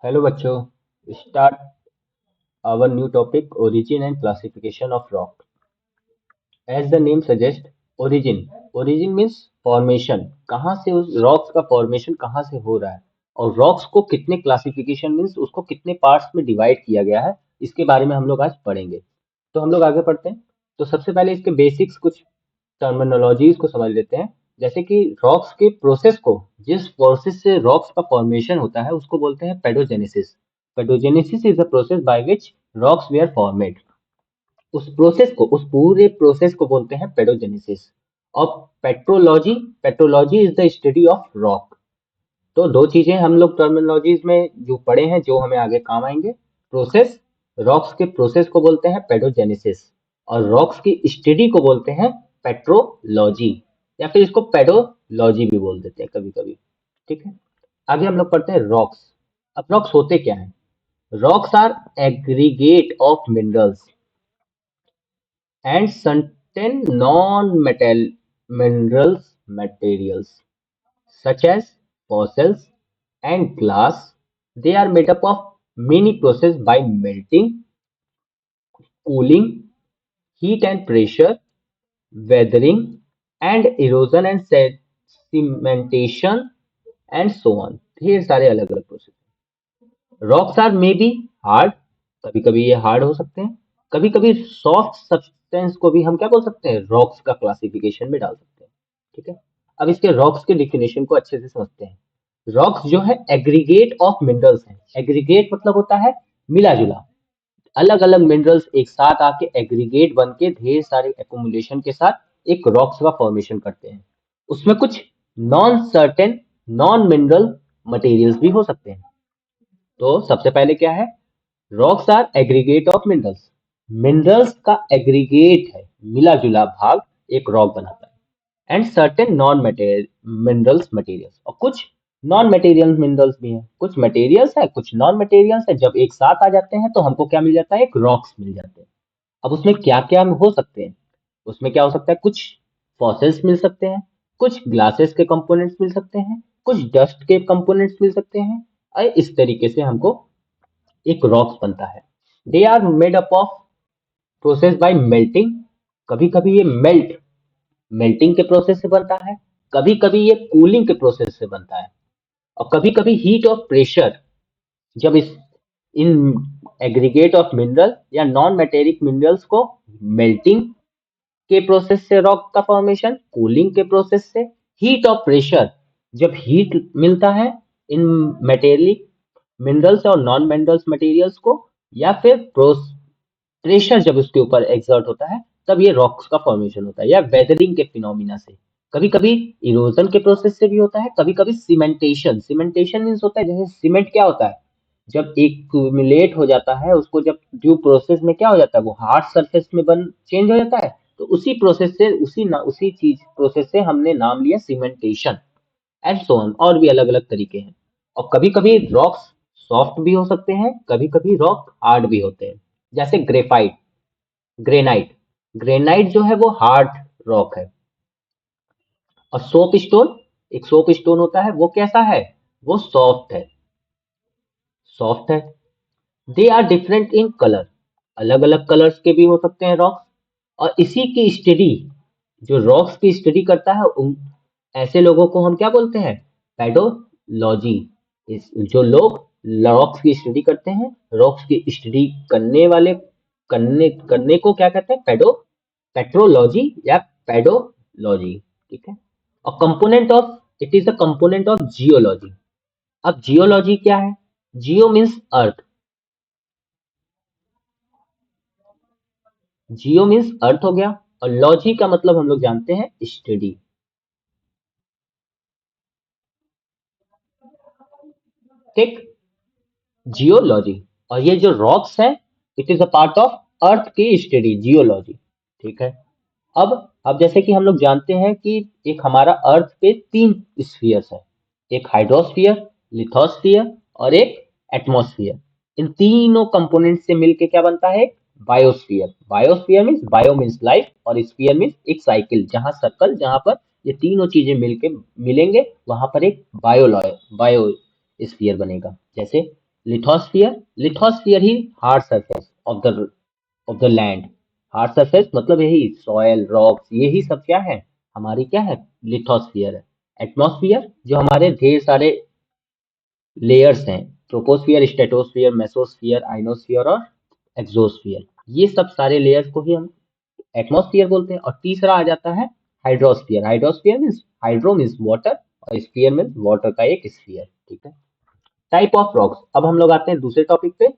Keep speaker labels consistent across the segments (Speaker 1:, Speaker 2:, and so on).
Speaker 1: Hello बच्चों, start our new topic origin and classification of rock. As the name suggest, origin origin means formation. कहाँ से उस rocks का formation कहाँ से हो रहा है, और रॉक्स को कितने क्लासिफिकेशन मीन्स उसको कितने पार्ट्स में डिवाइड किया गया है, इसके बारे में हम लोग आज पढ़ेंगे। तो हम लोग आगे पढ़ते हैं। तो सबसे पहले इसके बेसिक्स कुछ टर्मिनोलॉजीज को समझ लेते हैं। जैसे कि रॉक्स के प्रोसेस को, जिस प्रोसेस से रॉक्स का फॉर्मेशन होता है उसको बोलते हैं pedogenesis. Pedogenesis is the process by which rocks were formed. उस प्रोसेस को, उस पूरे प्रोसेस को बोलते हैं पेडोजेनेसिस। और petrology, petrology is the study of rock. तो दो चीजें हम लोग टर्मिनोलॉजीज में जो पढ़े हैं जो हमें आगे काम आएंगे। प्रोसेस, रॉक्स के प्रोसेस को बोलते हैं पेडोजेनेसिस, और रॉक्स की स्टडी को बोलते हैं पेट्रोलॉजी, या फिर इसको पेडोलॉजी भी बोल देते हैं कभी कभी। ठीक है, आगे हम लोग पढ़ते हैं रॉक्स। अब रॉक्स होते क्या हैं? Rocks are aggregate of minerals and certain non-metal minerals materials such as fossils and glass. They are made up of many processes by melting, cooling, heat and pressure, weathering, and erosion and sedimentation and so on. ढेर सारे अलग अलग process. Rocks are may be hard, कभी कभी ये hard हो सकते हैं। कभी कभी सॉफ्ट सब्सटेंस को भी हम क्या बोल सकते हैं, रॉक्स का क्लासिफिकेशन में डाल सकते हैं। ठीक है, अब इसके रॉक्स के डिफिनेशन को अच्छे से समझते हैं। रॉक्स जो है एग्रीगेट ऑफ मिनरल्स है। एग्रीगेट मतलब होता है मिला जुला, अलग अलग मिनरल्स एक साथ आके एग्रीगेट बन के ढेर सारे एकोमुलेशन के साथ एक रॉक्स का फॉर्मेशन करते हैं। उसमें कुछ non certain, non mineral materials भी हो सकते हैं। तो सबसे पहले क्या है, rocks are aggregate of minerals. Minerals का एग्रीगेट है, मिला जुला भाग एक रॉक बनाता है। And certain non minerals materials, और कुछ नॉन मटेरियल मिनरल्स भी हैं। कुछ मटेरियल्स है, कुछ नॉन मटेरियल्स है, जब एक साथ आ जाते हैं तो हमको क्या मिल जाता है, एक रॉक्स मिल जाते हैं। अब उसमें क्या क्या हो सकते हैं, उसमें क्या हो सकता है, कुछ फॉसिल्स मिल सकते हैं, कुछ ग्लासेस के कंपोनेंट्स मिल सकते हैं, कुछ डस्ट के कंपोनेंट्स मिल सकते हैं, और इस तरीके से हमको एक रॉक्स बनता है। They are made up of process by melting. कभी कभी ये मेल्टिंग के प्रोसेस से बनता है, कभी कभी ये कूलिंग के प्रोसेस से बनता है, और कभी कभी हीट और प्रेशर, जब इस इन एग्रीगेट ऑफ मिनरल या नॉन मेटेरिक मिनरल्स को मेल्टिंग के प्रोसेस से रॉक का फॉर्मेशन, कूलिंग के प्रोसेस से, हीट और प्रेशर, जब हीट मिलता है इन मेटेरिक मिनरल्स और नॉन मिनरल्स मटेरियल्स को, या फिर प्रेशर जब उसके ऊपर एक्सर्ट होता है, तब ये रॉक्स का फॉर्मेशन होता है, या वेदरिंग के फिनोमिना से। कभी कभी इरोजन के प्रोसेस से भी होता है, कभी कभी सीमेंटेशन। सीमेंटेशन मीन्स होता है, जैसे सीमेंट क्या होता है, जब एक्यूमुलेट हो जाता है उसको, जब ड्यू प्रोसेस में क्या हो जाता है, वो हार्ड सरफेस में बन चेंज हो जाता है। तो उसी प्रोसेस से, उसी चीज प्रोसेस से हमने नाम लिया सीमेंटेशन। एंड सो ऑन, और भी अलग अलग तरीके हैं। और कभी कभी रॉक्स सॉफ्ट भी हो सकते हैं, कभी कभी रॉक हार्ड भी होते हैं। जैसे ग्रेफाइट, ग्रेनाइट। ग्रेनाइट जो है वो हार्ड रॉक है। और सोप स्टोन, एक सोप स्टोन होता है, वो कैसा है, वो सॉफ्ट है, सॉफ्ट है। They are different in colour, अलग अलग कलर्स के भी हो सकते हैं रॉक्स। और इसी की स्टडी, जो रॉक्स की स्टडी करता है, उन ऐसे लोगों को हम क्या बोलते हैं, पेडोलॉजी। इस जो लोग रॉक्स की स्टडी करते हैं, रॉक्स की स्टडी करने वाले, करने करने को क्या कहते हैं, पेट्रोलॉजी या पेडोलॉजी। ठीक है, और component of, it is a component of geology. अब जियोलॉजी क्या है, जियो मीन्स अर्थ, जियो मीन्स अर्थ हो गया, और लॉजी का मतलब हम लोग जानते हैं स्टडी। ठीक, जियोलॉजी। और ये जो रॉक्स है, it is a part of earth की स्टडी, जियोलॉजी। ठीक है, अब जैसे कि हम लोग जानते हैं कि एक हमारा अर्थ पे तीन स्फीयर्स है, एक हाइड्रोस्फीयर, लिथोस्फीयर, और एक एटमॉस्फेयर। इन तीनों कंपोनेंट से मिलके क्या बनता है, biosphere. Biosphere means, bio means life, और स्फीयर मीन्स एक साइकिल, जहां सर्कल, जहां पर ये तीनों चीजें मिलके मिलेंगे, वहां पर एक बायो स्फीयर बनेगा। जैसे lithosphere he hard surface of the land. Hard surface मतलब यही सॉयल, रॉक्स, यही सब क्या है, हमारी क्या है, लिथोस्फियर है। एटमॉस्फियर जो हमारे ढेर सारे लेयर्स हैं, ट्रोपोस्फियर, स्ट्रेटोस्फियर, मेसोस्फियर, आइनोस्फियर और एक्सोस्फियर, ये सब सारे लेयर्स को ही हम एटमॉस्फियर बोलते हैं। और तीसरा आ जाता है hydrosphere. Hydrosphere means, hydro means water और स्फीयर मीन्स वाटर का एक स्फीयर। ठीक है। टाइप ऑफ रॉक्स, अब हम लोग आते हैं दूसरे टॉपिक पे,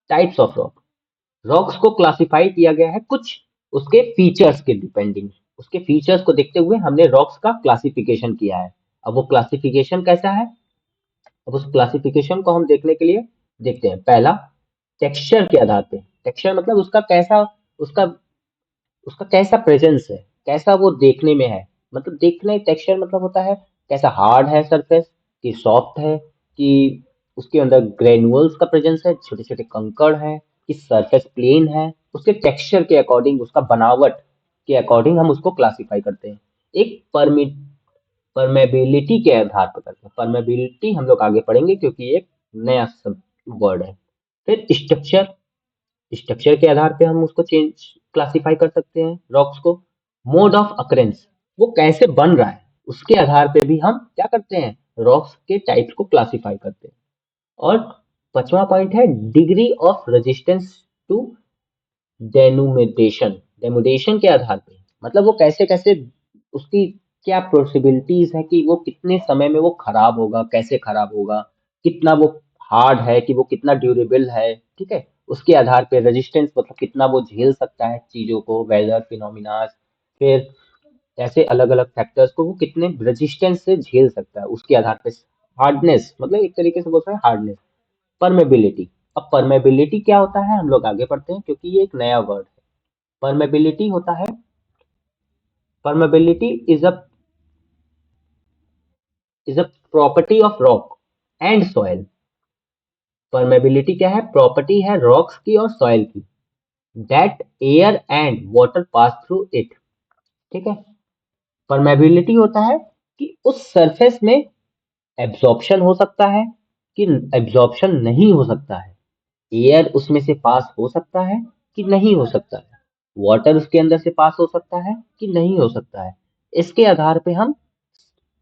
Speaker 1: टाइप्स ऑफ रॉक। रॉक्स को क्लासिफाई किया गया है कुछ उसके फीचर्स के डिपेंडिंग, उसके फीचर्स को देखते हुए हमने रॉक्स का क्लासिफिकेशन किया है। अब वो क्लासिफिकेशन कैसा है, अब उस क्लासिफिकेशन को हम देखने के लिए देखते हैं। पहला, टेक्सचर के आधार पे। टेक्सचर मतलब उसका उसका कैसा प्रेजेंस है, कैसा वो देखने में है। मतलब देखने, टेक्सचर मतलब होता है कैसा हार्ड है सरफेस, कि सॉफ्ट है, कि उसके अंदर ग्रेनुअल्स का प्रेजेंस है, छोटे छोटे कंकड़ है, कि सरफेस प्लेन है। उसके टेक्सचर के अकॉर्डिंग, उसका बनावट के अकॉर्डिंग हम उसको क्लासिफाई करते हैं। एक परमेबिलिटी के आधार पर करते हैं। परमेबिलिटी हम लोग आगे पढ़ेंगे क्योंकि ये एक नया वर्ड है। फिर स्ट्रक्चर, स्ट्रक्चर के आधार पे हम उसको चेंज क्लासिफाई कर सकते हैं रॉक्स को। मोड ऑफ अकरेंस, वो कैसे बन रहा है, उसके आधार पे भी हम क्या करते हैं, रॉक्स के टाइप्स को क्लासिफाई करते हैं। और पांचवा पॉइंट है डिग्री ऑफ रेजिस्टेंस टू डेनुमेटेशन। डेनुमेटेशन के आधार पे मतलब वो कैसे कैसे, उसकी क्या पॉसिबिलिटीज है कि वो कितने समय में वो खराब होगा, कैसे खराब होगा, कितना वो हार्ड है, कि वो कितना ड्यूरेबल है। ठीक है। उसके आधार पे रेजिस्टेंस मतलब कितना वो झेल सकता है चीजों को, वेदर फिनोमिना, फिर ऐसे अलग अलग फैक्टर्स को वो कितने रेजिस्टेंस से झेल सकता है, उसके आधार पे। हार्डनेस मतलब एक तरीके से बोलते हैं हार्डनेस। परमेबिलिटी, अब परमेबिलिटी क्या होता है हम लोग आगे पढ़ते हैं क्योंकि ये एक नया वर्ड है। परमेबिलिटी होता है, permeability is a property of rock and soil. Permeability क्या है, प्रॉपर्टी है रॉक्स की और सॉइल की, that air and water pass through it. ठीक है। परमेबिलिटी होता है कि उस सरफेस में एब्जॉर्प्शन हो सकता है, कि एब्जॉर्प्शन नहीं हो सकता है। एयर उसमें से पास हो सकता है कि नहीं हो सकता है। वाटर उसके अंदर से पास हो सकता है कि नहीं हो सकता है। इसके आधार पे हम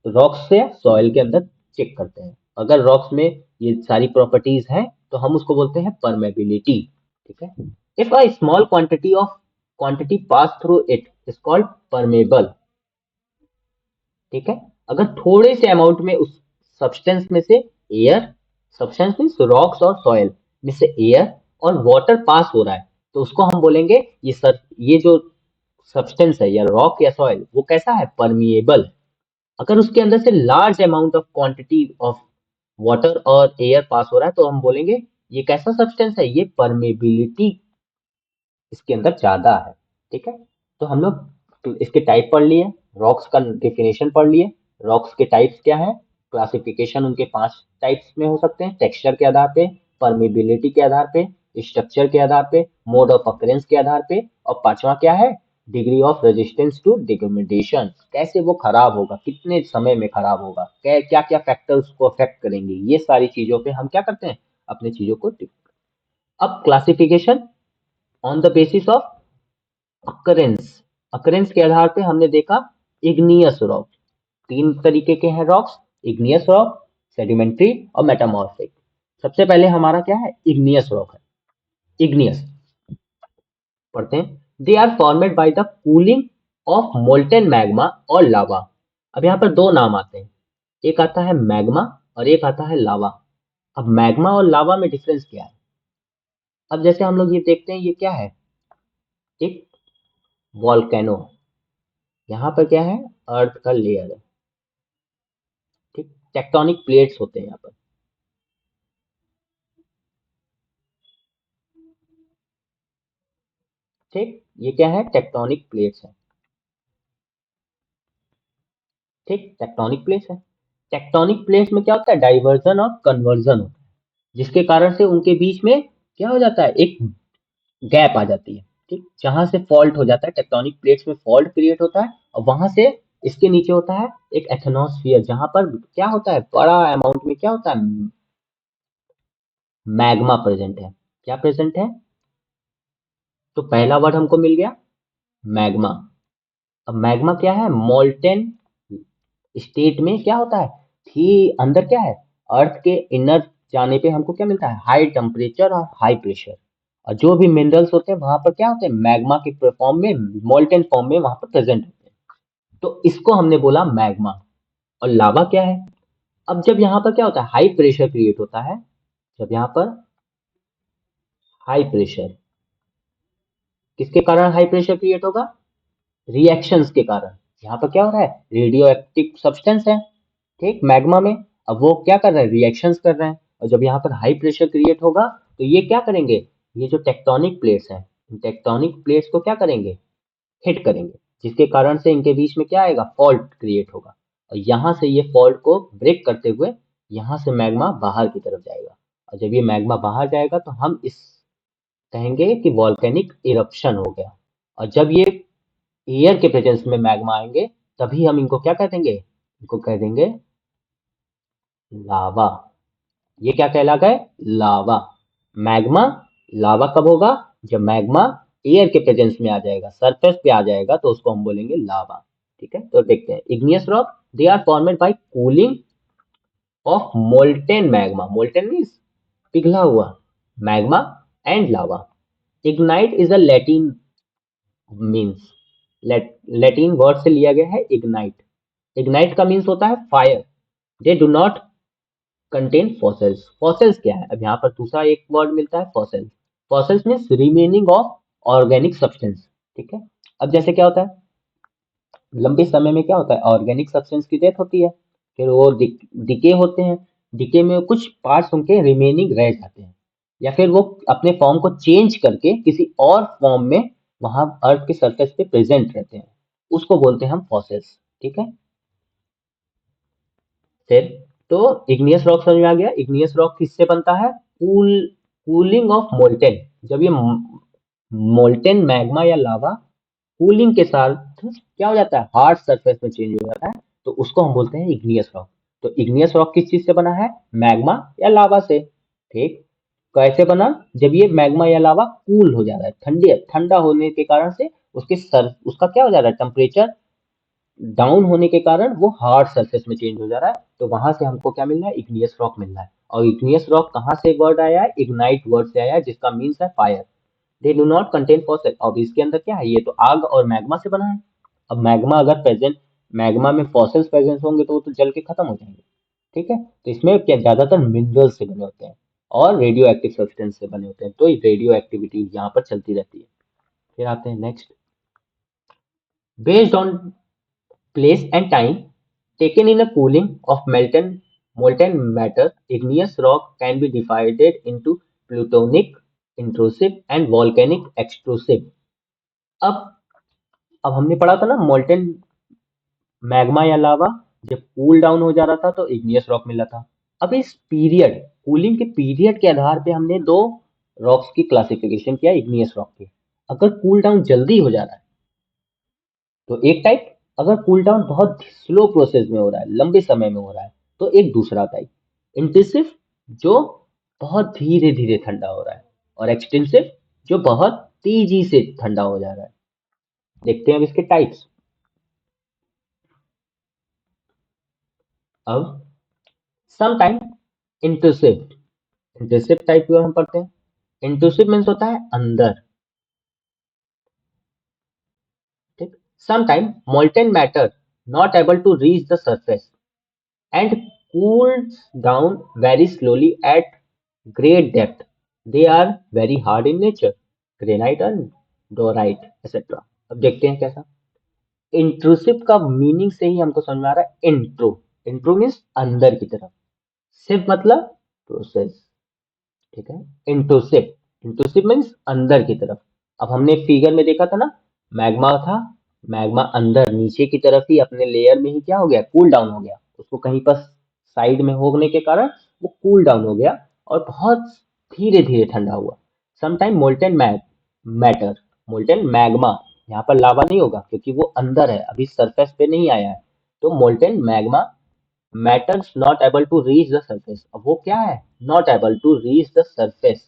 Speaker 1: रॉक्स से सॉइल के अंदर चेक करते हैं। अगर रॉक्स में ये सारी प्रॉपर्टीज हैं तो हम उसको बोलते हैं परमेबिलिटी। ठीक है। If a small quantity pass through it is called permeable. ठीक है। अगर थोड़े से अमाउंट में उस सब्सटेंस में से एयर, सब्सटेंस मीन्स रॉक्स और सॉइल में से एयर और वाटर पास हो रहा है तो उसको हम बोलेंगे ये जो सब्सटेंस है या रॉक या सॉइल वो कैसा है, परमिएबल। अगर उसके अंदर से large amount of quantity of water और एयर पास हो रहा है तो हम बोलेंगे ये कैसा सब्सटेंस है, ये परमेबिलिटी इसके अंदर ज्यादा है। ठीक है। तो हम लोग इसके टाइप पढ़ लिए, रॉक्स का डेफिनेशन पढ़ लिए, रॉक्स के टाइप्स क्या है, क्लासिफिकेशन उनके 5 टाइप्स में हो सकते हैं, टेक्सचर के आधार पे, परमेबिलिटी के आधार पे, स्ट्रक्चर के आधार पे, मोड ऑफ अकरेंस के आधार पे, और पांचवा क्या है, degree of resistance to degradation, कैसे वो खराब होगा, कितने समय में खराब होगा, क्या क्या फैक्टर उसको अफेक्ट करेंगे, ये सारी चीजों पे हम क्या करते हैं, अपने चीजों को अब classification on the basis of occurrence. Occurrence के आधार पे हमने देखा इग्नियस रॉक, 3 तरीके के हैं रॉक्स, इग्नियस रॉक, सेडिमेंट्री और मेटामॉर्फिक। सबसे पहले हमारा क्या है, इग्नियस रॉक है। इग्नियस पढ़ते हैं, they are formed by the cooling of molten magma और लावा। अब यहाँ पर 2 नाम आते हैं, एक आता है मैग्मा और एक आता है लावा। अब मैग्मा और लावा में डिफरेंस क्या है, अब जैसे हम लोग ये देखते हैं, ये क्या है, एक वॉल्केनो, यहाँ पर क्या है, अर्थ का लेयर है। ठीक, टेक्टोनिक प्लेट्स होते हैं यहाँ पर। ठीक, ये क्या है, टेक्टोनिक प्लेट्स है। ठीक, टेक्टोनिक प्लेट्स है। टेक्टोनिक प्लेट्स में क्या होता है, डाइवर्जन और कन्वर्जन होता है, जिसके कारण से उनके बीच में क्या हो जाता है, एक गैप आ जाती है। ठीक, जहां से फॉल्ट हो जाता है, टेक्टोनिक प्लेट्स में फॉल्ट क्रिएट होता है, और वहां से इसके नीचे होता है एक एथनोस्फियर, जहां पर क्या होता है, बड़ा अमाउंट में क्या होता है, मैग्मा प्रेजेंट है। क्या प्रेजेंट है? तो पहला वर्ड हमको मिल गया मैग्मा। अब मैग्मा क्या है? मोल्टेन स्टेट में क्या होता है कि अंदर क्या है, अर्थ के इनर जाने पे हमको क्या मिलता है? हाई टेम्परेचर और हाई प्रेशर। और जो भी मिनरल्स होते हैं वहां पर क्या होते हैं? मैग्मा के फॉर्म में, मोल्टेन फॉर्म में वहां पर प्रेजेंट होते हैं। तो इसको हमने बोला मैग्मा। और लावा क्या है? अब जब यहाँ पर क्या होता है, हाई प्रेशर क्रिएट होता है, जब यहाँ पर हाई प्रेशर, किसके कारण हाई प्रेशर क्रिएट होगा? रिएक्शंस के कारण। यहाँ पर क्या हो रहा है? रेडियो एक्टिव सब्सटेंस है, ठीक, मैग्मा में। अब वो क्या कर रहे हैं? रिएक्शंस कर रहे हैं। और जब यहाँ पर हाई प्रेशर क्रिएट होगा तो ये क्या करेंगे? ये जो टेक्टोनिक प्लेट्स हैं, टेक्टोनिक प्लेट्स को क्या करेंगे? हिट करेंगे, जिसके कारण से इनके बीच में क्या आएगा? फॉल्ट क्रिएट होगा। और यहाँ से ये फॉल्ट को ब्रेक करते हुए यहाँ से मैग्मा बाहर की तरफ जाएगा। और जब ये मैग्मा बाहर जाएगा तो हम इस कहेंगे कि वॉल्केनिक इरप्शन हो गया। और जब ये एयर के प्रेजेंस में मैग्मा आएंगे तभी हम इनको क्या कह देंगे? इनको कह देंगे लावा। ये क्या कहला गए? लावा। मैग्मा लावा कब होगा? जब मैग्मा एयर के प्रेजेंस में आ जाएगा, सरफेस पे आ जाएगा, तो उसको हम बोलेंगे लावा। ठीक है, तो देखते हैं igneous rock, they are formed by cooling of molten magma. Molten means पिघला हुआ magma and lava. Ignite is a Latin means, Latin word से लिया गया है इग्नाइट। इग्नाइट का मीन्स होता है fire. They do not contain fossils. Fossils क्या है? अब यहाँ पर दूसरा एक वर्ड मिलता है fossils. Fossils means remaining of organic substance. ठीक है, अब जैसे क्या होता है, लंबे समय में क्या होता है, ऑर्गेनिक सब्सटेंस की डेथ होती है, फिर वो डिके होते हैं। डिके में कुछ पार्ट्स उनके रिमेनिंग रह जाते हैं, या फिर वो अपने फॉर्म को चेंज करके किसी और फॉर्म में वहां अर्थ के सरफेस पे प्रेजेंट रहते हैं, उसको बोलते हैं हम फॉसिल्स। ठीक है, फिर तो इग्नियस रॉक समझ में आ गया। इग्नियस रॉक किससे बनता है? Cooling of molten. जब ये मोल्टेन मैग्मा या लावा कूलिंग के साथ क्या हो जाता है? हार्ड सरफेस में चेंज हो जाता है, तो उसको हम बोलते हैं इग्नियस रॉक। तो इग्नियस रॉक किस चीज से बना है? मैग्मा या लावा से। ठीक, कैसे बना? जब ये मैग्मा या लावा कूल हो जा रहा है, ठंडे ठंडा होने के कारण से उसका क्या हो जा रहा है? टेम्परेचर डाउन होने के कारण वो हार्ड सरफेस में चेंज हो जा रहा है, तो वहां से हमको क्या मिल रहा है? इग्नियस रॉक मिल रहा है। और इग्नियस रॉक कहाँ से वर्ड आया है? इग्नाइट वर्ड से आया है, जिसका मीन्स है fire. They do not contain fossil. अब इसके अंदर क्या है? ये तो आग और मैग्मा से बना है। अब मैग्मा अगर प्रेजेंट, मैग्मा में फॉसिल्स प्रेजेंट होंगे तो वो तो जल के खत्म हो जाएंगे। ठीक है, तो इसमें क्या ज्यादातर मिनरल्स से बने होते हैं और रेडियो एक्टिव सब्सटेंस से बने होते हैं, तो रेडियो एक्टिविटी यहाँ पर चलती रहती है। फिर आते हैं next. Based on place and time taken in a cooling of molten matter, igneous rock can be divided into plutonic intrusive and volcanic extrusive. अब अब हमने पढ़ा था ना, मोल्टेन मैग्मा या लावा जब कूल डाउन हो जा रहा था तो इग्नियस रॉक मिला था। अब इस पीरियड, कूलिंग के पीरियड के आधार पे हमने दो रॉक्स की क्लासिफिकेशन किया इग्नियस रॉक की। अगर कूल डाउन जल्दी हो जा रहा है तो एक टाइप, अगर कूल डाउन बहुत स्लो प्रोसेस में हो रहा है, लंबे समय में हो रहा है, तो एक दूसरा टाइप। इंटेंसिव, जो बहुत धीरे धीरे ठंडा हो रहा है, और एक्सटेंसिव, जो बहुत तेजी से ठंडा हो जा रहा है। देखते हैं अब इसके टाइप्स। अब some time intensive, intensive type को हम पढ़ते हैं। इंटेंसिव मीन्स होता है अंदर। ठीक, some time molten matter not able to reach the surface and cools down very slowly at great depth. They are very hard in nature, granite and dorite etc. अब देखते हैं कैसा। इंट्रूसिव का meaning से ही हमको समझ में आ रहा है इंट्रो। इंट्रो मीन्स अंदर की तरफ, सिव मतलब प्रोसेस। ठीक है, इंट्रूसिव, इंट्रूसिव मीन्स अंदर की तरफ। अब हमने फिगर में देखा था ना, मैग्मा था, मैग्मा अंदर नीचे की तरफ ही अपने लेयर में ही क्या हो गया? कूल डाउन हो गया। उसको कहीं पर साइड में होने के कारण वो कूल डाउन हो गया और बहुत धीरे धीरे ठंडा हुआ। Sometime molten matter, molten magma, यहाँ पर लावा नहीं होगा क्योंकि वो अंदर है, अभी सरफेस पे नहीं आया है, तो molten magma metals not able to reach the surface. अब वो क्या है? Not able to reach the surface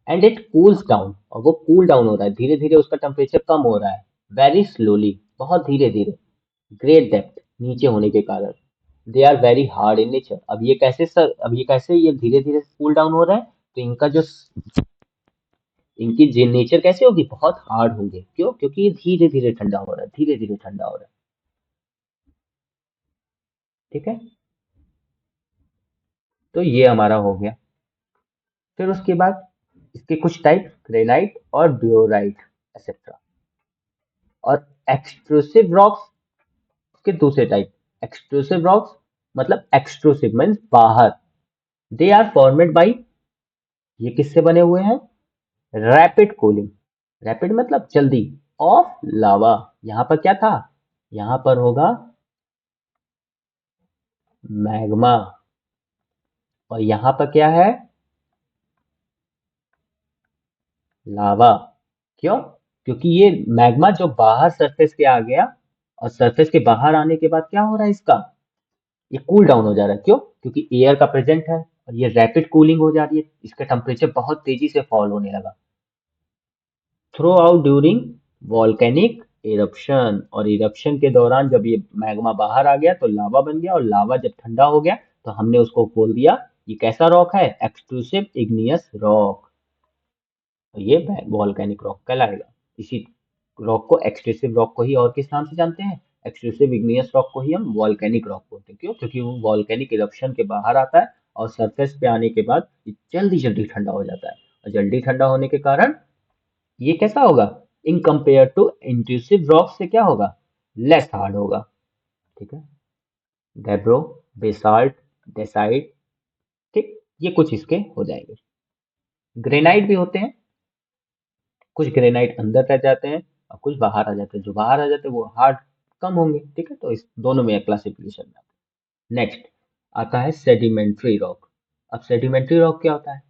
Speaker 1: and it cools down. और वो cool down हो रहा है, धीरे धीरे उसका टेम्परेचर कम हो रहा है, very slowly, बहुत धीरे धीरे, great depth, नीचे होने के कारण they are very hard in nature. अब ये कैसे ये धीरे धीरे कूल डाउन हो रहा है, तो इनका जो इनकी जी नेचर कैसे होगी, बहुत हार्ड होंगे. क्यों? क्योंकि ये धीरे धीरे ठंडा हो रहा है, धीरे धीरे ठंडा हो रहा है. ठीक है, तो ये हमारा हो गया. फिर उसके बाद इसके कुछ टाइप, ग्रेनाइट और ड्यूराइट एक्सेट्रा. और एक्सट्रूसिव रॉक्स के दूसरे टाइप. एक्सट्रूसिव रॉक्स मतलब एक्सट्रूसिव मीन्स बाहर. दे आर फॉर्मेड बाई, ये किससे बने हुए हैं? Rapid cooling. रैपिड मतलब जल्दी, ऑफ लावा. यहां पर क्या था? यहां पर होगा मैग्मा. और यहां पर क्या है? लावा. क्यों? क्योंकि ये मैग्मा जो बाहर सरफेस के आ गया, और सरफेस के बाहर आने के बाद क्या हो रहा है इसका? ये कूल डाउन हो जा रहा है. क्यों? क्योंकि एयर का प्रेजेंट है और ये रैपिड कूलिंग हो जा रही है, इसका टेम्परेचर बहुत तेजी से फॉल होने लगा. Through out during volcanic eruption. और इरप्शन के दौरान जब ये मैग्मा बाहर आ गया तो लावा बन गया, और लावा जब ठंडा हो गया तो हमने उसको बोल दिया ये कैसा रॉक है? Extrusive igneous rock. तो ये वॉल्केनिक रॉक कहलाएगा. इसी रॉक को, एक्सट्रूसिव रॉक को ही और किस नाम से जानते हैं? एक्सट्रूसिव इग्नियस रॉक को ही हम वॉल्केनिक रॉक बोलते हैं. क्यों? क्योंकि वो वॉल्केनिक इरप्शन के बाहर आता है और सरफेस पे आने के बाद ये जल्दी जल्दी ठंडा हो जाता है. और जल्दी ठंडा होने के कारण ये कैसा होगा? In compare to intrusive rock से क्या होगा? लेस हार्ड होगा. ठीक है, गैब्रो, बेसाल्ट, डेसाइट. ठीक, ये कुछ इसके हो जाएंगे. ग्रेनाइट भी होते हैं. कुछ ग्रेनाइट अंदर रह जाते हैं और कुछ बाहर आ जाते हैं. जो बाहर आ जाते हैं वो हार्ड कम होंगे. ठीक है, तो इस दोनों में क्लासिफिकेशन में. नेक्स्ट आता है सेडिमेंट्री रॉक. अब सेडिमेंट्री रॉक क्या होता है?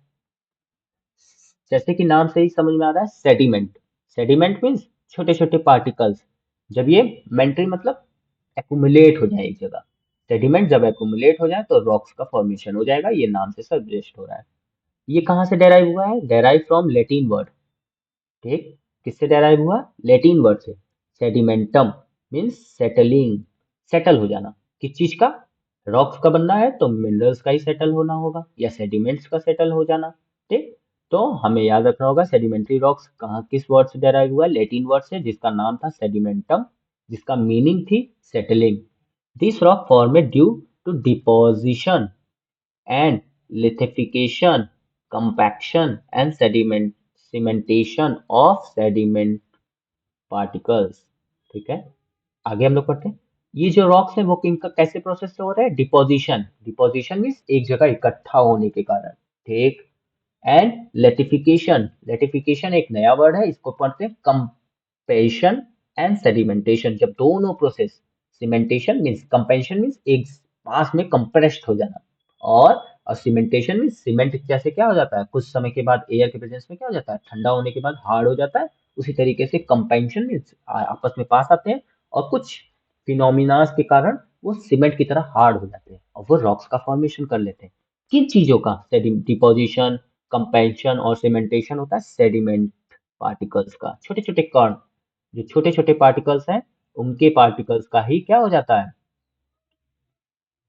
Speaker 1: जैसे कि नाम से ही समझ में आ रहा है, सेडिमेंट. सेडिमेंट मीन्स छोटे छोटे पार्टिकल्स. जब ये मेंट्री मतलब एक्यूमुलेट हो जाए एक जगह. सेडिमेंट जब एक्यूमुलेट हो जाए तो रॉक्स का फॉर्मेशन हो जाएगा. ये नाम से सजेस्ट हो रहा है. ये कहाँ से डेराइव हुआ है? Derive from Latin word. ठीक, किससे डेराइव हुआ? लेटिन वर्ड से. सेडिमेंटम मीन्स सेटलिंग, सेटल हो जाना. किस चीज का? रॉक्स का बनना है तो मिनरल्स का ही सेटल होना होगा, या सेडिमेंट्स का सेटल हो जाना. ठीक, तो हमें याद रखना होगा सेडिमेंट्री रॉक्स कहाँ किस वर्ड से डेराइव हुआ? लेटिन वर्ड से, जिसका नाम था सेडिमेंटम, जिसका मीनिंग थी settling. This rock formed due to deposition and lithification, compaction and cementation of sediment particles. ठीक है, आगे हम लोग पढ़ते हैं. ये जो रॉक्स हैं वो इनका कैसे प्रोसेस से हो रहा है? डिपोजिशन. डिपोजिशन मीन्स एक जगह इकट्ठा होने के कारण. ठीक, एंड लेटिफिकेशन. लेटिफिकेशन एक नया वर्ड है, इसको पढ़ते हैं कंपेशन एंड सेडिमेंटेशन. जब दोनों process, cementation means, compassion means एक पास में कंप्रेस्ड हो जाना, और सीमेंटेशन मीन्स सीमेंट जैसे क्या हो जाता है कुछ समय के बाद एयर के प्रेजेंस में क्या हो जाता है? ठंडा होने के बाद हार्ड हो जाता है. उसी तरीके से कंपेंशन मीन्स आपस में पास आते हैं और कुछ फिनोमिनास के कारण वो सीमेंट की तरह हार्ड हो जाते हैं और वो रॉक्स का फॉर्मेशन कर लेते हैं. किन चीजों का? डिपोजिशन, कंपेंशन और सीमेंटेशन होता है सेडिमेंट पार्टिकल्स का. छोटे छोटे कण, जो छोटे छोटे पार्टिकल्स हैं उनके पार्टिकल्स का ही क्या हो जाता है?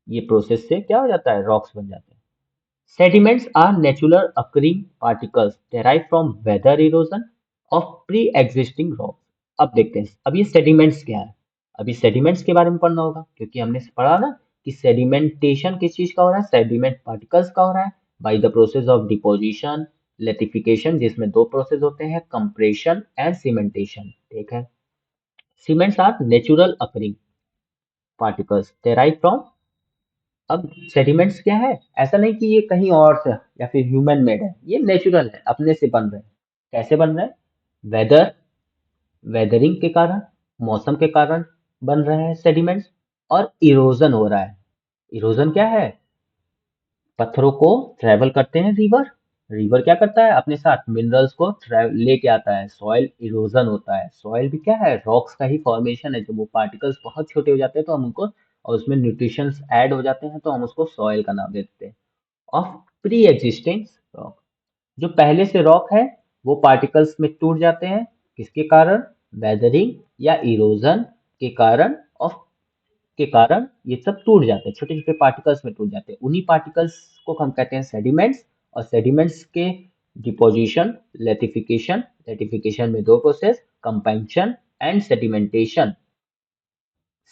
Speaker 1: ये प्रोसेस से क्या हो जाता है? रॉक्स बन जाते हैं. Sediments are natural occurring particles derived from weather erosion of pre-existing rocks. अब देखते हैं, अब ये सेडिमेंट्स क्या है. अभी सेडिमेंट्स के बारे में पढ़ना होगा क्योंकि हमने पढ़ा ना कि सेडिमेंटेशन किस चीज का हो रहा है? सेडिमेंट पार्टिकल्स का हो रहा है by the process of deposition, lithification, जिसमें दो प्रोसेस होते हैं, कंप्रेशन एंड सीमेंटेशन. ठीक है, cements are natural occurring particles derive from. अब सेडिमेंट्स क्या है? ऐसा नहीं कि ये कहीं और से या फिर ह्यूमन मेड है, ये नेचुरल है, अपने से बन रहे हैं. कैसे बन रहे हैं? वेदर, वेदरिंग के कारण, मौसम के कारण बन रहे हैं सेडिमेंट्स. और इरोजन हो रहा है. इरोजन क्या है? पत्थरों को ट्रेवल करते हैं रिवर. रिवर क्या करता है? अपने साथ मिनरल्स को लेके आता है. सॉइल इरोजन होता है. सॉइल भी क्या है? रॉक्स का ही फॉर्मेशन है. जब वो पार्टिकल्स बहुत छोटे हो जाते हैं तो हम उनको और उसमें न्यूट्रिशंस ऐड हो जाते हैं तो हम उसको सॉइल का नाम दे देते हैं। ऑफ प्री एग्जिस्टिंग रॉक, जो पहले से रॉक है वो पार्टिकल्स में टूट जाते हैं, किसके कारण? वेदरिंग या इरोजन के कारण, ऑफ के कारण ये सब टूट जाते हैं, छोटे छोटे पार्टिकल्स में टूट जाते हैं। उन्हीं पार्टिकल्स को हम कहते हैं सेडिमेंट्स, और सेडिमेंट्स के डिपोजिशन, लेथिफिकेशन, लेथिफिकेशन में दो process, compaction and sedimentation,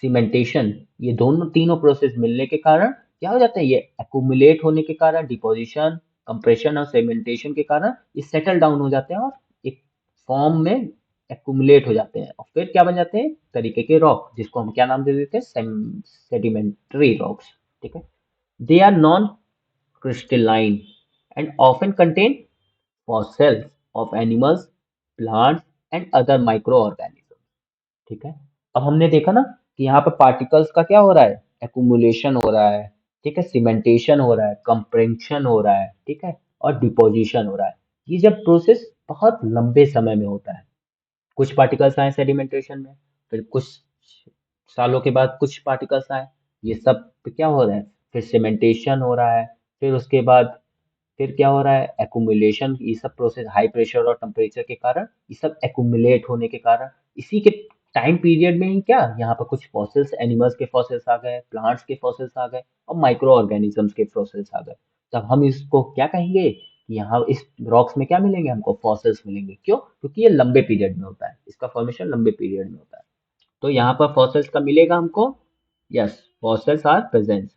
Speaker 1: cementation, ये दोनों तीनों प्रोसेस मिलने के कारण क्या हो जाता है? ये एक्यूमुलेट होने के कारण, डिपोजिशन, कंप्रेशन और सेडिमेंटेशन के कारण ये सेटल डाउन हो जाते हैं और एक फॉर्म में एक्यूमुलेट हो जाते हैं, और फिर क्या बन जाते हैं? तरीके के रॉक, जिसको हम क्या नाम दे देते हैं? Sedimentary rocks. ठीक है, they are non crystalline and often contain fossils of animals, plants and other microorganisms। ठीक है, अब हमने देखा ना कि यहाँ पे पार्टिकल्स का क्या हो रहा है? एक्यूमुलेशन हो रहा है, ठीक है, सीमेंटेशन हो रहा है, कंप्रेंशन हो रहा है, ठीक है, और डिपोजिशन हो रहा है। ये जब प्रोसेस बहुत लंबे समय में होता है, कुछ पार्टिकल्स आए सेडिमेंटेशन में, फिर कुछ सालों के बाद कुछ पार्टिकल्स आए, ये सब क्या हो रहा है? फिर सीमेंटेशन हो रहा है, फिर उसके बाद फिर क्या हो रहा है? एक्यूमुलेशन, ये सब प्रोसेस हाई प्रेशर और टेम्परेचर के कारण, ये सब एक्यूमुलेट होने के कारण, इसी के टाइम पीरियड में ही क्या यहाँ पर कुछ फॉसिल्स, एनिमल्स के फॉसिल्स आ गए, प्लांट्स के फॉसिल्स आ गए और माइक्रो ऑर्गेनिजम्स के फॉसिल्स आ गए। तब हम इसको क्या कहेंगे कि यहाँ इस रॉक्स में क्या मिलेंगे? हमको फॉसिल्स मिलेंगे। क्यों? क्योंकि ये लंबे पीरियड में होता है, इसका फॉर्मेशन लंबे पीरियड में होता है। तो यहाँ पर फॉसिल्स का मिलेगा हमको। Yes, fossils are present,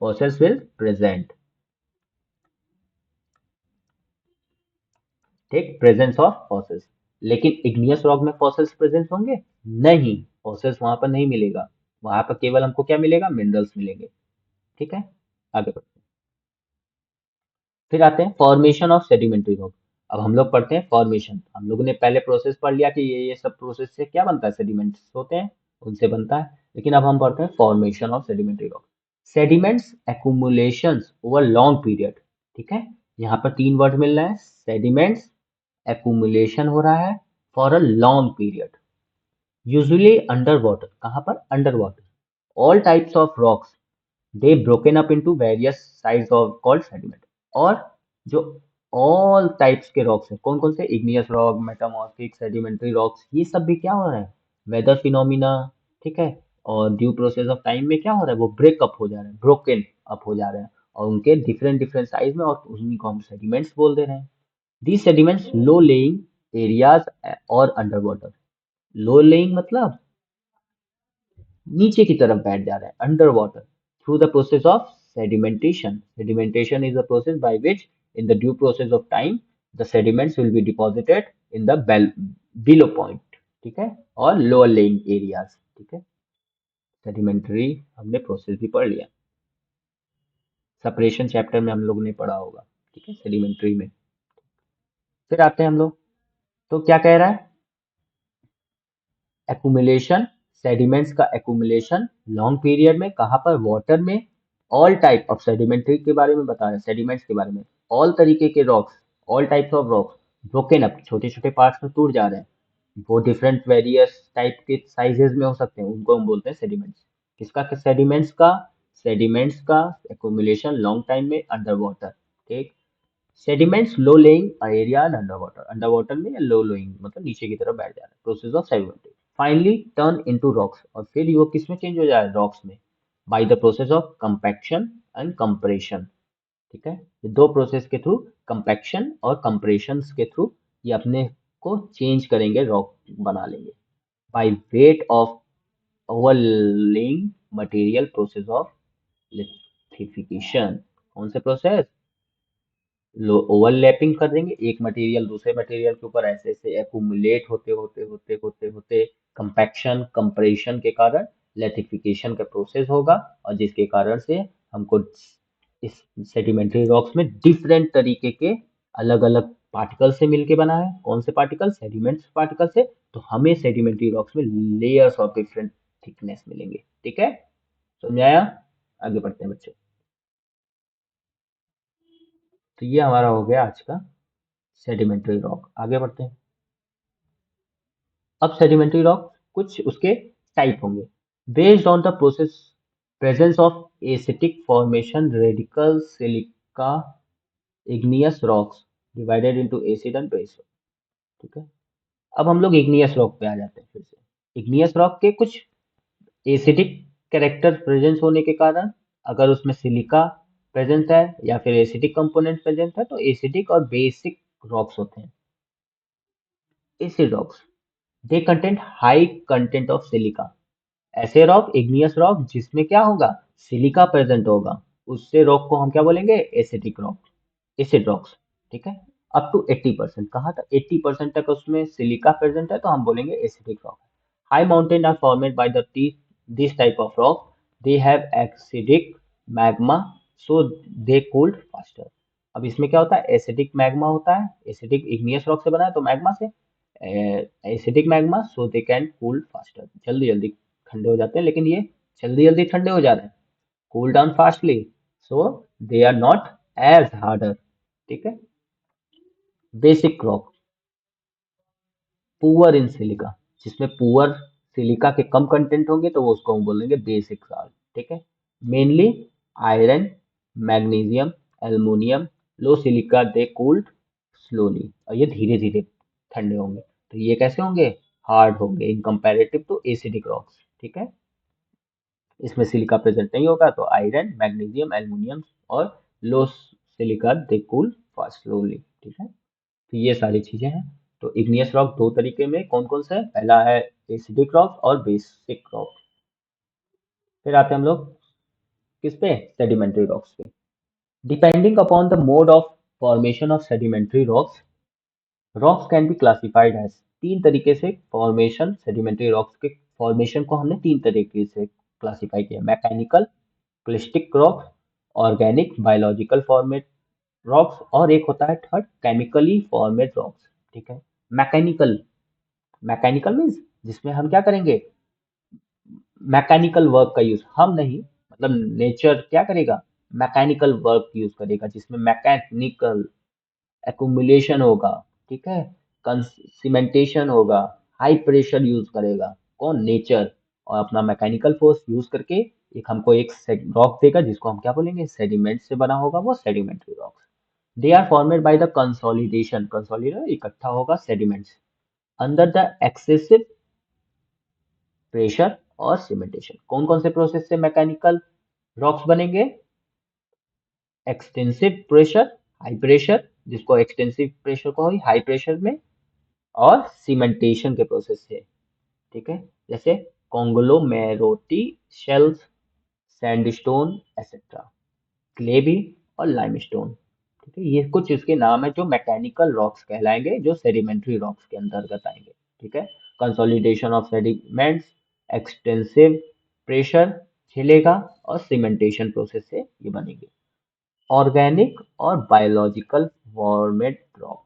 Speaker 1: fossils will present. ठीक, प्रेजेंस ऑफ फॉसिल्स। लेकिन इग्नियस रॉक में फॉसिल्स प्रेजेंट होंगे? नहीं, फॉसिल्स वहां पर नहीं मिलेगा। वहां पर केवल हमको क्या मिलेगा? मिनरल्स मिलेंगे। ठीक है, आगे बढ़ते हैं। फिर आते हैं फॉर्मेशन ऑफ सेडिमेंट्री रॉक। अब हम लोग पढ़ते हैं फॉर्मेशन। हम लोगों ने पहले प्रोसेस पढ़ लिया कि ये सब प्रोसेस से क्या बनता है? सेडिमेंट्स होते हैं, उनसे बनता है। लेकिन अब हम पढ़ते हैं formation of sedimentary rock. Sediments एक्यूमुलेशंस over long period. ठीक है, यहाँ पर तीन वर्ड मिल रहे हैं, सेडिमेंट्स, एक्यूमुलेशन हो रहा है for a long period, usually under water. कहाँ पर? Under water. All types of rocks, they broken up into various size of called sediment। और जो all types के रॉक्स हैं, कौन कौन से? Igneous rock, metamorphic, sedimentary rocks, ये सब भी क्या हो रहा है? वेदर फिनोमिना, ठीक है, और ड्यू प्रोसेस ऑफ टाइम में क्या हो रहा है? वो ब्रेकअप हो जा रहे हैं, ब्रोकन अप हो जा रहे हैं, और उनके डिफरेंट डिफरेंट साइज में, और उन्हीं को हम सेडिमेंट्स बोल दे रहे हैं। These sediments low laying areas और अंडर वाटर। लो लेइंग मतलब नीचे की तरफ बैठ जा रहे हैं, under water, through the process of sedimentation. Sedimentation is the process by which in the due process of time the sediments will be deposited in the below point. ठीक है, और लोअर लेइंग एरियाज। ठीक है, sedimentary हमने process भी पढ़ लिया, separation chapter में हम लोग ने पढ़ा होगा। ठीक है, सेडिमेंट्री में। फिर आते हैं हम लोग, तो क्या कह रहा है? एक्यूमुलेशन, सेडिमेंट्स का एक्यूमुलेशन लॉन्ग पीरियड में, कहाँ पर? वाटर में। ऑल टाइप ऑफ सेडिमेंट्री के बारे में बता रहे हैं, सेडिमेंट्स के बारे में। ऑल तरीके के rocks, all types of rocks broken up, छोटे छोटे पार्ट्स में टूट जा रहे हैं, वो डिफरेंट वेरियस टाइप के साइजेस में हो सकते हैं, उनको हम बोलते हैं सेडिमेंट्स। किसका? सेडिमेंट्स का। सेडिमेंट्स का एक्यूमुलेशन लॉन्ग टाइम में अंडर वाटर। ठीक, sediments low lying area under water, under water में या लो लोइंग मतलब नीचे की तरफ बैठ जा रहा है, process of sedimentation. Finally turn into rocks, और फिर वो किस में चेंज हो जाए? रॉक्स में, by the process of compaction and compression. ठीक है, ये दो प्रोसेस के थ्रू, कंपैक्शन और कंप्रेशन के थ्रू, ये अपने को चेंज करेंगे, रॉक बना लेंगे, by weight of overlying material, process of lithification. कौन से प्रोसेस? ओवरलैपिंग कर देंगे, एक मटेरियल दूसरे मटेरियल के ऊपर ऐसे ऐसे एक्यूमुलेट होते होते होते होते होते कंपैक्शन कंप्रेशन के कारण लेथिफिकेशन का प्रोसेस होगा, और जिसके कारण से हमको इस सेडिमेंट्री रॉक्स में डिफरेंट तरीके के अलग अलग पार्टिकल से मिलके बना है। कौन से पार्टिकल? सेडिमेंट्स पार्टिकल से। तो हमें सेडिमेंट्री रॉक्स में लेयर्स ऑफ डिफरेंट थिकनेस मिलेंगे। ठीक है, समझाया? आगे बढ़ते हैं बच्चों। तो ये हमारा हो गया आज का सेडिमेंट्री रॉक। आगे बढ़ते हैं। अब सेडिमेंट्री रॉक कुछ उसके टाइप होंगे based on the process presence of acetic formation radical silica igneous rocks divided into acid and base. ठीक है, अब हम लोग इग्नियस रॉक पे आ जाते हैं फिर से। इग्नियस रॉक के कुछ एसिडिक कैरेक्टर प्रेजेंस होने के कारण, अगर उसमें सिलिका प्रेजेंट है या फिर एसिडिक कंपोनेंट प्रेजेंट है, तो एसिडिक और बेसिक रॉक्स होते हैं। Acid rocks they content high content of silica. ऐसे रॉक, इग्नियस रॉक जिसमें क्या होगा, सिलिका प्रेजेंट होगा, उससे रॉक को हम क्या बोलेंगे, एसिडिक रॉक, एसिड रॉक्स। ठीक है, अप टू 80%, कहाँ तक, 80% तक उसमें सिलिका प्रेजेंट है तो हम बोलेंगे acidic rock. High mountain are formed by the this type of rock, they have acidic magma, so they cooled faster. अब इसमें क्या होता है, एसिडिक मैग्मा होता है, एसिडिक इग्नियस रॉक से बना है तो मैग्मा से, acidic magma, so they can cool faster, जल्दी जल्दी ठंडे हो जाते हैं, लेकिन ये जल्दी जल्दी ठंडे हो जा रहे हैं, cool down fastly, so they are not as harder. ठीक है, basic rock poor in silica, जिसमें पुअर सिलिका के कम कंटेंट होंगे तो वो उसको हम बोलेंगे बेसिक रॉक। ठीक है, मेनली आयरन, मैग्नीशियम, एल्युमिनियम, लो सिलिका, दे कूल्ड स्लोली, और ये धीरे धीरे ठंडे होंगे, तो ये कैसे होंगे, हार्ड होंगे इन कंपैरेटिव टू एसिडिक रॉक्स। ठीक है, इसमें सिलिका प्रेजेंट नहीं होगा, तो आयरन, मैग्नीशियम, एल्युमिनियम और लो सिलिका दे कूल फास्ट स्लोली। ठीक है, तो ये सारी चीजें हैं। तो इग्नियस रॉक दो तरीके में कौन कौन से है, पहला है एसिडिक रॉक और बेसिक रॉक। फिर आते हैं हम लोग किस पे, सेडिमेंट्री रॉक्स पे। Depending upon the mode of formation of sedimentary rocks, rocks can be classified as, तीन तरीके से फॉर्मेशन, सेडिमेंट्री रॉक्स के फॉर्मेशन को हमने तीन तरीके से क्लासिफाई किया, mechanical, clastic rocks, organic biological format rocks, और एक होता है थर्ड, केमिकली फॉर्मेट रॉक्स। ठीक है, मैकेनिकल, मैकेनिकल मीन्स जिसमें हम क्या करेंगे, मैकेनिकल वर्क का यूज, हम नहीं, मतलब नेचर क्या करेगा, मैकेनिकल वर्क यूज करेगा, जिसमें मैकेनिकल एक्यूमुलेशन होगा। ठीक है, सीमेंटेशन होगा, हाई प्रेशर यूज करेगा, कौन, नेचर, और अपना मैकेनिकल फोर्स यूज करके एक हमको एक रॉक देगा जिसको हम क्या बोलेंगे, सेडिमेंट से बना होगा, वो sedimentary rocks. They are formed by the consolidation, consolidation इकट्ठा होगा sediments under the excessive pressure और सीमेंटेशन। कौन कौन से प्रोसेस से मैकेनिकल रॉक्स बनेंगे, एक्सटेंसिव प्रेशर, हाई प्रेशर, जिसको एक्सटेंसिव प्रेशर को हाई प्रेशर में, और सीमेंटेशन के प्रोसेस से। ठीक है, जैसे conglomerate shales, sandstone etcetera, clay भी, और लाइमस्टोन। ठीक है, ये कुछ इसके नाम है जो मैकेनिकल रॉक्स कहलाएंगे, जो सेडिमेंट्री रॉक्स के अंतर्गत आएंगे। ठीक है, consolidation of sediments, extensive pressure झेलेगा, और सीमेंटेशन प्रोसेस से ये बनेंगे। ऑर्गेनिक और बायोलॉजिकल फॉर्मेट रॉक,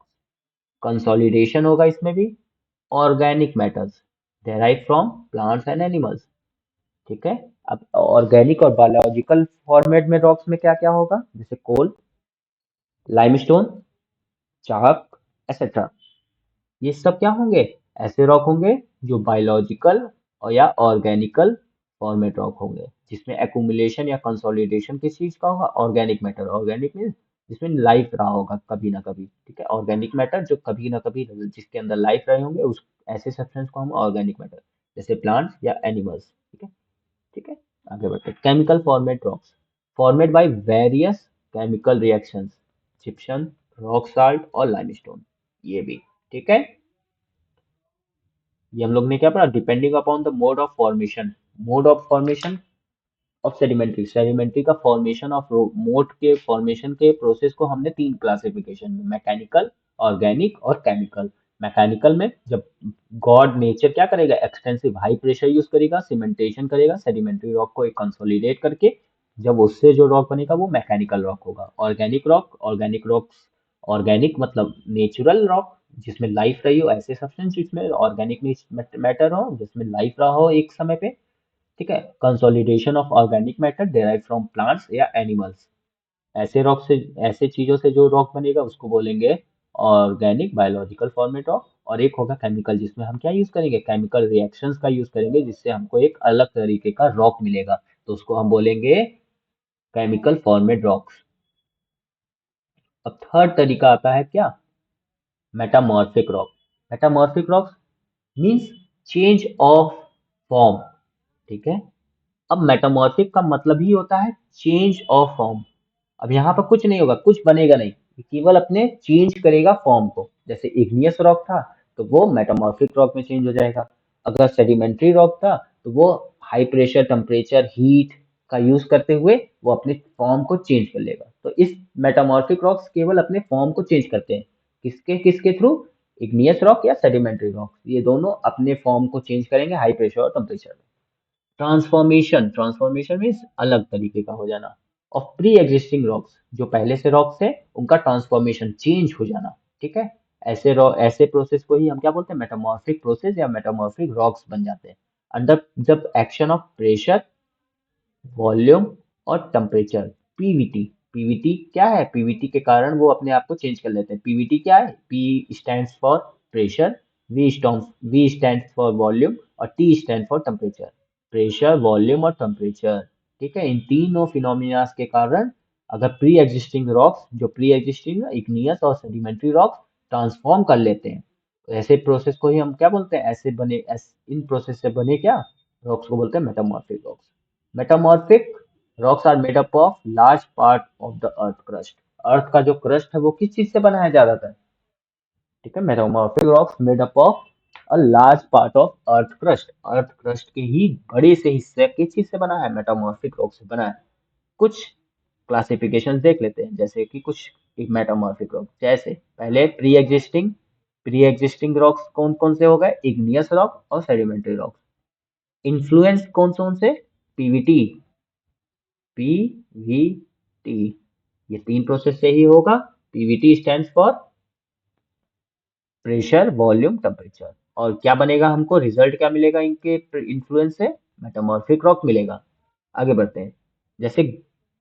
Speaker 1: कंसोलिडेशन होगा इसमें भी, organic matters derive from plants and animals. ठीक है, अब ऑर्गेनिक और बायोलॉजिकल फॉर्मेट में रॉक्स में क्या क्या होगा, जैसे कोल, लाइमस्टोन, चाहक एक्सेट्रा, ये सब क्या होंगे, ऐसे रॉक होंगे जो बायोलॉजिकल और या ऑर्गेनिकल फॉर्मेट रॉक होंगे, जिसमें एक्यूमुलेशन या कंसोलिडेशन किस चीज का होगा, ऑर्गेनिक मैटर, ऑर्गेनिक मीन्स जिसमें लाइफ रहा होगा कभी ना कभी। ठीक है, ऑर्गेनिक मैटर जो कभी ना कभी जिसके अंदर लाइफ रहे होंगे, उस ऐसे सब्सटेंस को हम ऑर्गेनिक मैटर, जैसे प्लांट्स या एनिमल्स। ठीक है, ठीक है, आगे बढ़ते हैं। Chemical format rocks formed by various chemical reactions, gypsum, rock salt और लाइमस्टोन, ये भी। ठीक है, ये हम लोग ने क्या पढ़ा, depending upon the mode of formation, mode of formation of sedimentary, sedimentary का फॉर्मेशन ऑफ मोड के फॉर्मेशन के प्रोसेस को हमने तीन क्लासिफिकेशन में, मैकेनिकल, ऑर्गेनिक और केमिकल। मैकेनिकल में जब गॉड नेचर क्या करेगा, एक्सटेंसिव हाई प्रेशर यूज करेगा, सीमेंटेशन करेगा सेडिमेंट्री रॉक को एक कंसोलिडेट करके, जब उससे जो रॉक बनेगा वो मैकेनिकल रॉक होगा। Organic rock, organic rocks, organic मतलब नेचुरल रॉक जिसमें लाइफ रही हो, ऐसे सब्सटेंस जिसमें ऑर्गेनिक मैटर हो, जिसमें लाइफ रहा हो एक समय पे। ठीक है, consolidation of organic matter derive from plants या एनिमल्स, ऐसे रॉक से, ऐसे चीजों से जो रॉक बनेगा उसको बोलेंगे ऑर्गेनिक बायोलॉजिकल फॉर्मेट रॉक। और एक होगा केमिकल, जिसमें हम क्या यूज करेंगे, केमिकल रिएक्शंस का यूज करेंगे, जिससे हमको एक अलग तरीके का रॉक मिलेगा, तो उसको हम बोलेंगे केमिकल फॉर्मेड रॉक्स। अब थर्ड तरीका आता है क्या, metamorphic rock. Metamorphic rocks means change of form, ठीक है। अब मेटामॉर्फिक का मतलब ही होता है चेंज ऑफ फॉर्म। अब यहाँ पर कुछ नहीं होगा, कुछ बनेगा नहीं, ये केवल अपने चेंज करेगा फॉर्म को। जैसे इग्नियस रॉक था तो वो मेटामॉर्फिक रॉक में चेंज हो जाएगा। अगर सेडिमेंट्री रॉक था तो वो हाई प्रेशर, टेम्परेचर, हीट का यूज करते हुए वो अपने फॉर्म को चेंज कर लेगा। तो इस मेटामॉर्फिक रॉक्स केवल अपने फॉर्म को चेंज करते हैं, किसके किसके थ्रू, इग्नियस रॉक या सेडिमेंट्री रॉक, ये दोनों अपने फॉर्म को चेंज करेंगे हाई प्रेशर और टेम्परेचर। ट्रांसफॉर्मेशन, ट्रांसफॉर्मेशन मीन्स अलग तरीके का हो जाना। ऑफ प्री एग्जिस्टिंग रॉक्स, जो पहले से रॉक्स है उनका ट्रांसफॉर्मेशन, चेंज हो जाना, ठीक है। ऐसे प्रोसेस को ही हम क्या बोलते हैं, मेटामॉर्फिक प्रोसेस या मेटामॉर्फिक रॉक्स बन जाते हैं अंडर जब एक्शन ऑफ प्रेशर, वॉल्यूम और टेम्परेचर। पीवीटी, पीवीटी क्या है, पीवीटी के कारण वो अपने आप को चेंज कर लेते हैं। पीवीटी क्या है, P stands for pressure, V stands for volume और T stand for temperature. Pressure, volume और टेम्परेचर, ठीक है। इन तीनों फिनोमिना के कारण अगर प्री एग्जिस्टिंग रॉक्स, जो प्री एग्जिस्टिंग इग्नियस और सेडिमेंट्री रॉक्स ट्रांसफॉर्म कर लेते हैं, तो ऐसे प्रोसेस को ही हम क्या बोलते हैं, इन प्रोसेस से बने क्या रॉक्स को बोलते हैं metamorphic rocks. Metamorphic rocks are made up of large part of the earth crust. Earth का जो क्रस्ट है वो किस चीज से बना है ज्यादातर, ठीक है। Metamorphic rocks made up of a large part of earth crust, earth crust के ही बड़े से हिस्से किस चीज से बना है, मेटामॉर्फिक रॉक से बना है। कुछ क्लासिफिकेशन देख लेते हैं, जैसे कि कुछ मेटामॉर्फिक रॉक, जैसे पहले प्री एग्जिस्टिंग रॉक्स कौन कौन से हो गए, इग्नियस रॉक और सेडिमेंट्री रॉक। इन्फ्लुएंस कौन से, पीवीटी, पीवीटी, ये तीन प्रोसेस से ही होगा। Pvt stands for pressure, volume, temperature. और क्या बनेगा, हमको रिजल्ट क्या मिलेगा इनके इन्फ्लुएंस से, मेटामॉर्फिक रॉक मिलेगा। आगे बढ़ते हैं, जैसे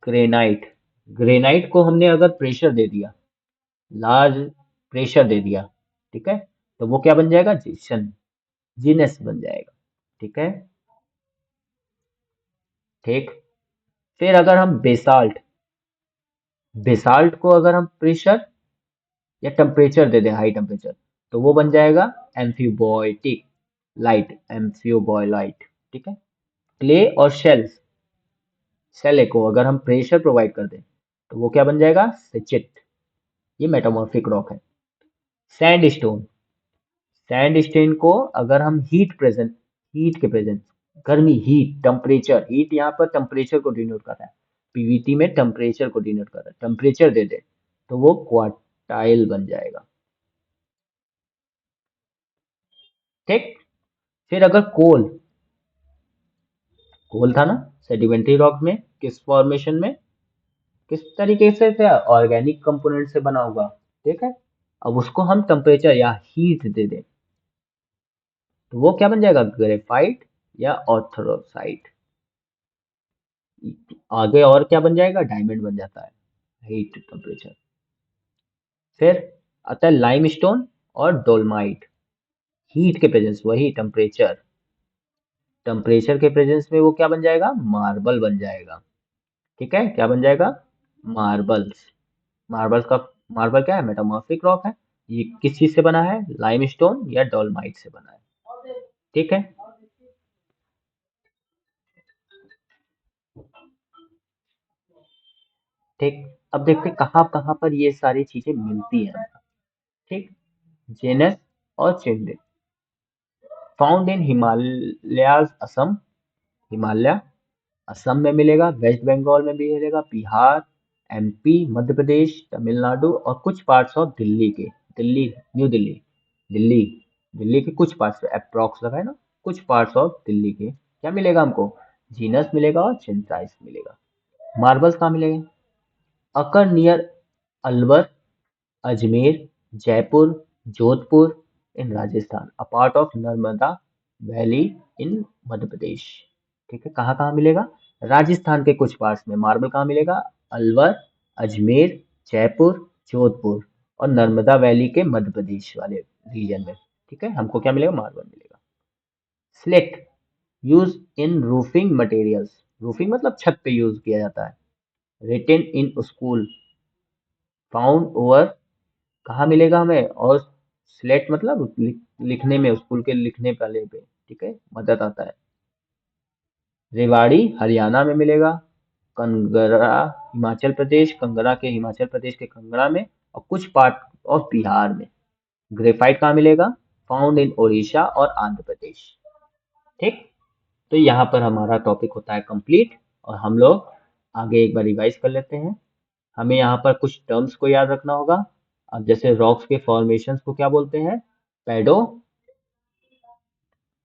Speaker 1: ग्रेनाइट, ग्रेनाइट को हमने अगर प्रेशर दे दिया, लार्ज प्रेशर दे दिया, ठीक है, तो वो क्या बन जाएगा, जिशन, जीनस बन जाएगा, ठीक है। ठीक, फिर अगर हम बेसाल्ट, बेसाल्ट को अगर हम प्रेशर या टेम्परेचर दे दें, हाई टेम्परेचर, तो वो बन जाएगा एम्फीबॉयटिक लाइट, एम्फियोबॉयलाइट, ठीक है। क्ले और शेल्स, सेले को अगर हम प्रेशर प्रोवाइड कर दें तो वो क्या बन जाएगा, सिचिट, ये मेटामॉर्फिक रॉक है। सैंड स्टोन, सैंड स्टोन को अगर हम हीट के प्रेजेंस, गर्मी, हीट, टेम्परेचर, हीट यहाँ पर टेम्परेचर को डिनोट कर रहा है, पीवीटी में टेम्परेचर को डिनोट कर रहा है, टेम्परेचर दे दे तो वो क्वार्टाइल बन जाएगा, ठीक। फिर अगर कोल, कोल था ना सेडिमेंट्री रॉक में, किस फॉर्मेशन में, किस तरीके से थे, ऑर्गेनिक कंपोनेंट से बना हुआ, ठीक है। अब उसको हम टेम्परेचर या हीट दे दें तो वो क्या बन जाएगा, ग्रेफाइट या ऑर्थोसाइट। आगे और क्या बन जाएगा, डायमंड बन जाता है, हीट टेम्परेचर। फिर आता है लाइमस्टोन और डोलमाइट, हीट के प्रेजेंस, वही टेम्परेचर, टेम्परेचर के प्रेजेंस में वो क्या बन जाएगा, मार्बल बन जाएगा, ठीक है। क्या बन जाएगा, मार्बल्स। मार्बल का, मार्बल क्या है, मेटामॉर्फिक रॉक है। ये किस चीज से बना है, लाइमस्टोन या डोलमाइट से बना है, ठीक है। ठीक, अब देखते हैं कहाँ कहाँ पर ये सारी चीजें मिलती हैं, ठीक। जेनस और चिंडे, फाउंड इन हिमालयाज, असम, हिमालय असम में मिलेगा, वेस्ट बंगाल में भी मिलेगा, बिहार, एमपी, मध्य प्रदेश, तमिलनाडु और कुछ पार्ट्स ऑफ दिल्ली के, दिल्ली, न्यू दिल्ली, दिल्ली, दिल्ली के कुछ पार्ट्स, अप्रोक्स लगा है ना, कुछ पार्ट्स ऑफ दिल्ली के क्या मिलेगा हमको, जीनस मिलेगा और चिंटाइस मिलेगा। मार्बल्स कहाँ मिलेगा, occur near Alwar, Ajmer, Jaipur, Jodhpur in Rajasthan, a part of Narmada valley in Madhya Pradesh, ठीक है। कहाँ कहाँ मिलेगा, राजस्थान के कुछ पार्ट्स में मार्बल कहाँ मिलेगा, अलवर, अजमेर, जयपुर, जोधपुर और नर्मदा वैली के मध्य प्रदेश वाले रीजन में, ठीक है, हमको क्या मिलेगा, मार्बल मिलेगा। Slate use in roofing materials, roofing मतलब छत पे यूज किया जाता है। Written in school, found over, कहाँ मिलेगा हमें, और स्लेट मतलब लिखने में, स्कूल के लिखने वाले पे, ठीक है, मदद आता है। रेवाड़ी हरियाणा में मिलेगा। कंगरा हिमाचल प्रदेश, कंगरा के हिमाचल प्रदेश के कंगरा में, और कुछ पार्ट ऑफ बिहार में। ग्रेफाइट कहाँ मिलेगा, फाउंड इन ओडिशा और आंध्र प्रदेश। ठीक, तो यहाँ पर हमारा टॉपिक होता है कंप्लीट, और हम लोग आगे एक बार रिवाइज कर लेते हैं। हमें यहाँ पर कुछ टर्म्स को याद रखना होगा। अब जैसे रॉक्स के फॉर्मेशंस को क्या बोलते हैं, पेडो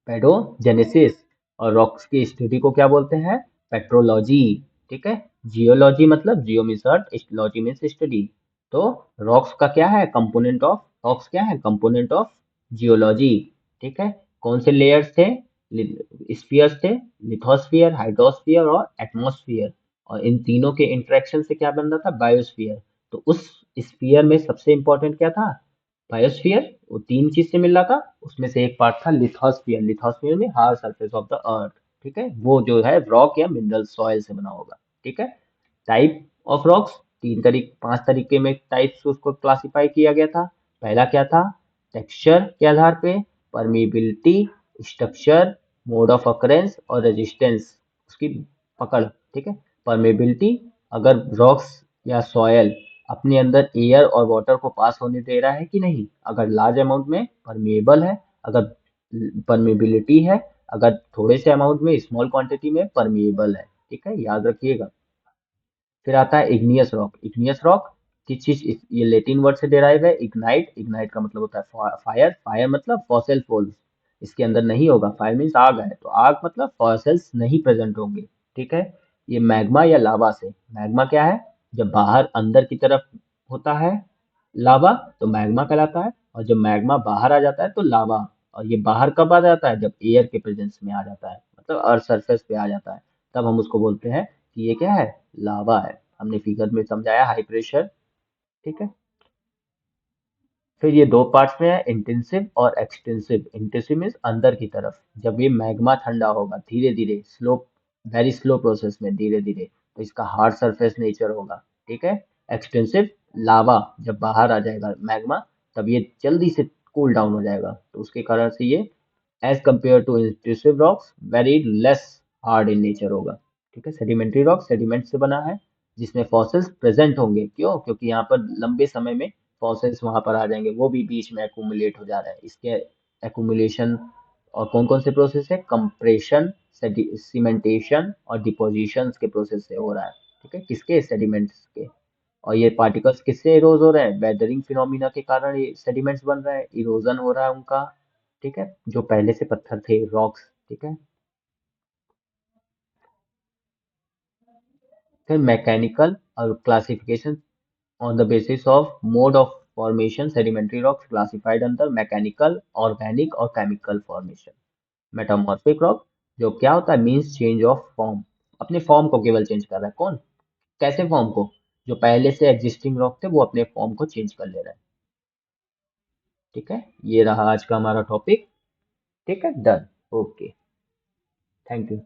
Speaker 1: पेडोजेनेसिस, और रॉक्स की स्टडी को क्या बोलते हैं, पेट्रोलॉजी। ठीक है, जियोलॉजी मतलब जियो means earth, logy means study. तो रॉक्स का क्या है, कंपोनेंट ऑफ, रॉक्स क्या है, कंपोनेंट ऑफ जियोलॉजी। ठीक है, कौन से लेयर्स थे, स्फीयर्स थे, लिथोस्फियर, हाइड्रोस्फियर और एटमॉस्फियर। और इन तीनों के इंटरेक्शन से क्या बन रहा था, बायोस्फीयर। तो उस स्फीयर में सबसे इंपॉर्टेंट क्या था, बायोस्फीयर। वो तीन चीज से मिल रहा था, उसमें से एक पार्ट था लिथोस्फियर, लिथोस्फियर में हार्ड सरफेस ऑफ द अर्थ। ठीक है, वो जो है रॉक या मिनरल सॉइल से बना होगा। ठीक है, टाइप ऑफ रॉक्स, पांच तरीके में टाइप्स उसको क्लासिफाई किया गया था। पहला क्या था, टेक्सचर के आधार पे, permeability, structure, mode of occurrence और रेजिस्टेंस, उसकी पकड़। ठीक है, परमेबिलिटी, अगर रॉक्स या सॉयल अपने अंदर एयर और वाटर को पास होने दे रहा है कि नहीं, अगर लार्ज अमाउंट में परमेबल है, अगर परमेबिलिटी है, अगर थोड़े से अमाउंट में स्मॉल क्वांटिटी में परमेबल है। ठीक है, याद रखिएगा। फिर आता है इग्नियस रॉक, इग्नियस रॉक की चीज, ये लेटिन वर्ड से डेराइव है, इग्नाइट, इग्नाइट का मतलब होता है फायर, फायर मतलब फॉसिल फूल्स, इसके अंदर नहीं होगा, फायर मीन्स आग है, तो आग मतलब फॉसिल्स नहीं प्रेजेंट होंगे। ठीक है, ये मैग्मा या लावा से, मैग्मा क्या है, जब बाहर अंदर की तरफ होता है लावा तो मैग्मा कहलाता है, और जब मैग्मा बाहर आ जाता है तो लावा। और ये बाहर कब आ जाता है, जब एयर के प्रेजेंस में आ जाता है, मतलब अर्थ सरफेस पे आ जाता है, तब हम उसको बोलते हैं कि ये क्या है, लावा है। हमने फिगर में समझाया, हाई प्रेशर। ठीक है, फिर ये दो पार्ट्स में है, इंटेंसिव और एक्सटेंसिव। इंटेंसिव मीन्स अंदर की तरफ, जब ये मैग्मा ठंडा होगा धीरे धीरे, स्लो, वेरी स्लो प्रोसेस में, धीरे धीरे, तो इसका हार्ड सरफेस नेचर होगा। ठीक है, एक्सटेंसिव, लावा जब बाहर आ जाएगा मैग्मा, तब ये जल्दी से कूल डाउन हो जाएगा, तो उसके कारण से ये as compare to intensive rocks very less hard in nature होगा। ठीक है, सेडिमेंट्री रॉक सेडिमेंट से बना है, जिसमें फॉसिल्स प्रेजेंट होंगे, क्यों, क्योंकि यहाँ पर लंबे समय में फॉसिल्स वहां पर आ जाएंगे, वो भी बीच में एक्यूमुलेट हो जा रहा है, इसके एक्यूमुलेशन। और कौन कौन से प्रोसेस है, कंप्रेशन, सीमेंटेशन और डिपोजिशन के प्रोसेस से हो रहा है। ठीक है, किसके, सेडिमेंट्स के। और ये पार्टिकल्स किससे इरोज हो रहे हैं, वेदरिंग फिनोमिना के कारण ये सेडिमेंट्स बन रहे हैं, इरोजन हो रहा है उनका। ठीक है, जो पहले से पत्थर थे, रॉक्स। ठीक है, फिर मैकेनिकल और classification on the basis of mode of formation, sedimentary rocks classified under mechanical, organic और chemical formation। metamorphic rock जो क्या होता है, means change of form, अपने फॉर्म को केवल चेंज कर रहा है, कौन, कैसे फॉर्म को, जो पहले से एग्जिस्टिंग रॉक थे वो अपने फॉर्म को चेंज कर ले रहा है। ठीक है, ये रहा आज का हमारा टॉपिक। ठीक है, डन, ओके, थैंक यू।